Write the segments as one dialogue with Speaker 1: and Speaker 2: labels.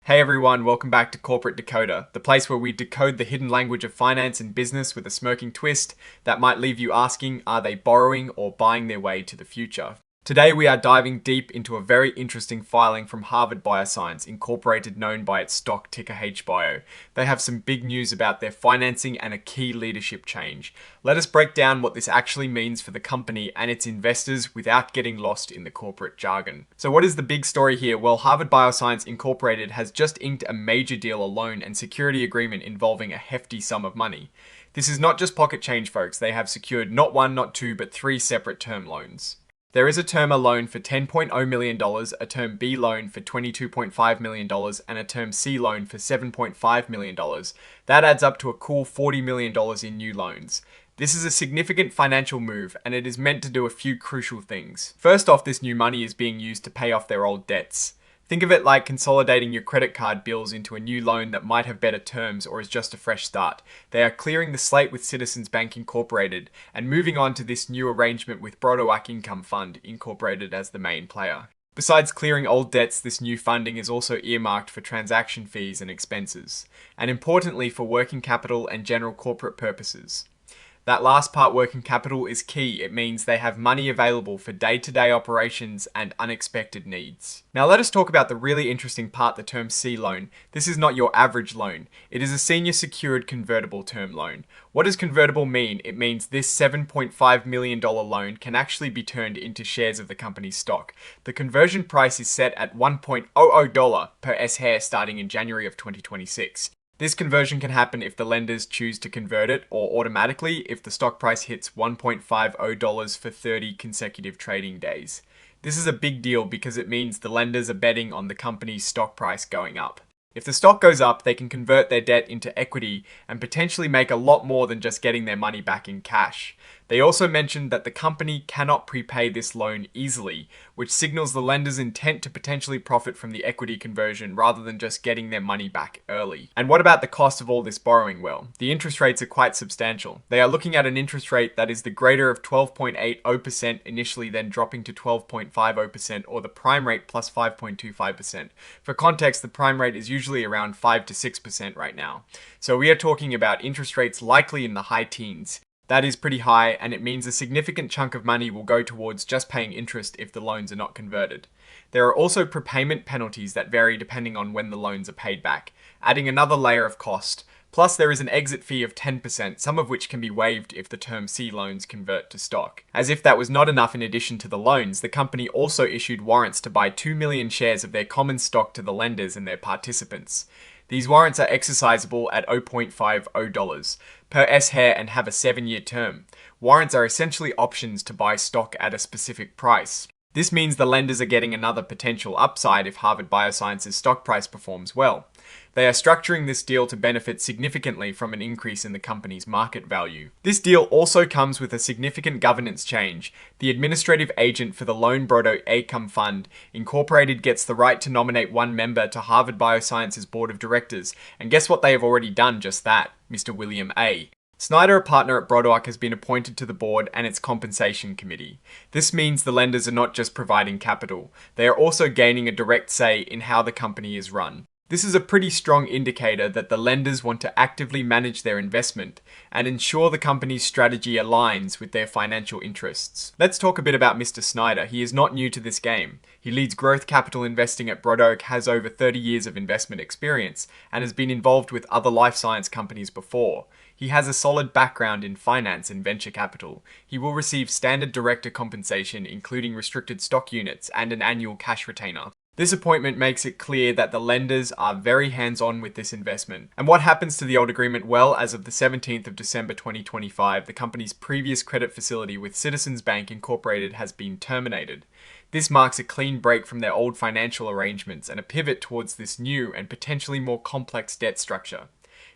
Speaker 1: Hey everyone, welcome back to Corporate Decoder, the place where we decode the hidden language of finance and business with a smirking twist that might leave you asking, are they borrowing or buying their way to the future? Today we are diving deep into a very interesting filing from Harvard Bioscience, Incorporated, known by its stock ticker HBIO. They have some big news about their financing and a key leadership change. Let us break down what this actually means for the company and its investors without getting lost in the corporate jargon. So what is the big story here? Well, Harvard Bioscience Incorporated has just inked a major deal, a loan and security agreement involving a hefty sum of money. This is not just pocket change, folks. They have secured not one, not two, but three separate term loans. There is a Term A loan for $10.0 million, a Term B loan for $22.5 million, and a Term C loan for $7.5 million. That adds up to a cool $40 million in new loans. This is a significant financial move, and it is meant to do a few crucial things. First off, this new money is being used to pay off their old debts. Think of it like consolidating your credit card bills into a new loan that might have better terms or is just a fresh start. They are clearing the slate with Citizens Bank Incorporated and moving on to this new arrangement with Broderick Income Fund Incorporated as the main player. Besides clearing old debts, this new funding is also earmarked for transaction fees and expenses, and importantly for working capital and general corporate purposes. That last part, working capital, is key. It means they have money available for day-to-day operations and unexpected needs. Now let us talk about the really interesting part, the Term C loan. This is not your average loan. It is a senior secured convertible term loan. What does convertible mean? It means this $7.5 million loan can actually be turned into shares of the company's stock. The conversion price is set at $1.00 per S-share starting in January of 2026. This conversion can happen if the lenders choose to convert it, or automatically if the stock price hits $1.50 for 30 consecutive trading days. This is a big deal because it means the lenders are betting on the company's stock price going up. If the stock goes up, they can convert their debt into equity and potentially make a lot more than just getting their money back in cash. They also mentioned that the company cannot prepay this loan easily, which signals the lender's intent to potentially profit from the equity conversion rather than just getting their money back early. And what about the cost of all this borrowing? Well, the interest rates are quite substantial. They are looking at an interest rate that is the greater of 12.80% initially, then dropping to 12.50%, or the prime rate plus 5.25%. For context, the prime rate is usually around 5 to 6% right now. So we are talking about interest rates likely in the high teens. That is pretty high, and it means a significant chunk of money will go towards just paying interest if the loans are not converted. There are also prepayment penalties that vary depending on when the loans are paid back, adding another layer of cost. Plus, there is an exit fee of 10%, some of which can be waived if the Term C loans convert to stock. As if that was not enough, in addition to the loans, the company also issued warrants to buy 2 million shares of their common stock to the lenders and their participants. These warrants are exercisable at $0.50 per S-share and have a 7-year term. Warrants are essentially options to buy stock at a specific price. This means the lenders are getting another potential upside if Harvard Bioscience's stock price performs well. They are structuring this deal to benefit significantly from an increase in the company's market value. This deal also comes with a significant governance change. The administrative agent for the loan Broderick Income Fund Incorporated gets the right to nominate one member to Harvard Bioscience's board of directors. And guess what? They have already done just that, Mr. William A. Snyder, a partner at Broderick, has been appointed to the board and its compensation committee. This means the lenders are not just providing capital, they are also gaining a direct say in how the company is run. This is a pretty strong indicator that the lenders want to actively manage their investment and ensure the company's strategy aligns with their financial interests. Let's talk a bit about Mr. Snyder. He is not new to this game. He leads growth capital investing at Broderick, has over 30 years of investment experience, and has been involved with other life science companies before. He has a solid background in finance and venture capital. He will receive standard director compensation, including restricted stock units and an annual cash retainer. This appointment makes it clear that the lenders are very hands-on with this investment. And what happens to the old agreement? Well, as of the 17th of December 2025, the company's previous credit facility with Citizens Bank Incorporated has been terminated. This marks a clean break from their old financial arrangements and a pivot towards this new and potentially more complex debt structure.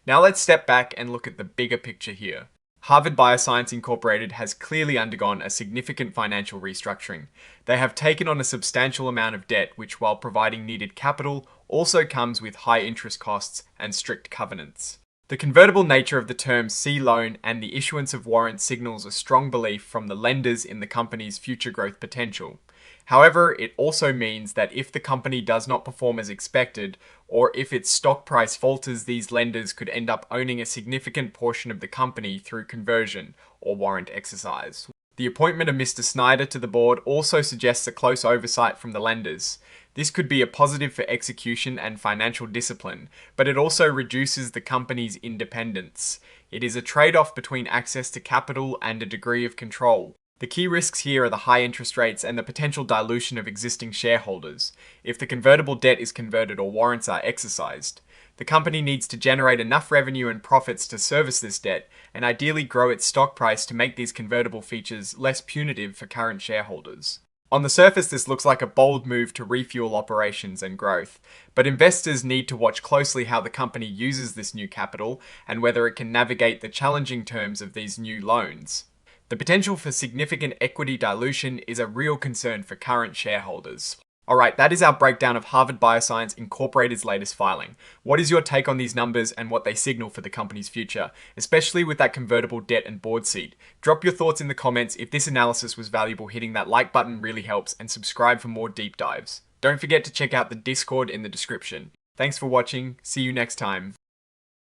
Speaker 1: Now let's step back and look at the bigger picture here. Harvard Bioscience Incorporated has clearly undergone a significant financial restructuring. They have taken on a substantial amount of debt, which, while providing needed capital, also comes with high interest costs and strict covenants. The convertible nature of the term C loan and the issuance of warrants signals a strong belief from the lenders in the company's future growth potential. However, it also means that if the company does not perform as expected, or if its stock price falters, these lenders could end up owning a significant portion of the company through conversion or warrant exercise. The appointment of Mr. Snyder to the board also suggests a close oversight from the lenders. This could be a positive for execution and financial discipline, but it also reduces the company's independence. It is a trade-off between access to capital and a degree of control. The key risks here are the high interest rates and the potential dilution of existing shareholders, if the convertible debt is converted or warrants are exercised. The company needs to generate enough revenue and profits to service this debt, and ideally grow its stock price to make these convertible features less punitive for current shareholders. On the surface, this looks like a bold move to refuel operations and growth, but investors need to watch closely how the company uses this new capital and whether it can navigate the challenging terms of these new loans. The potential for significant equity dilution is a real concern for current shareholders. Alright, that is our breakdown of Harvard Bioscience Incorporated's latest filing. What is your take on these numbers and what they signal for the company's future, especially with that convertible debt and board seat? Drop your thoughts in the comments. If this analysis was valuable, hitting that like button really helps, and subscribe for more deep dives. Don't forget to check out the Discord in the description. Thanks for watching. See you next time.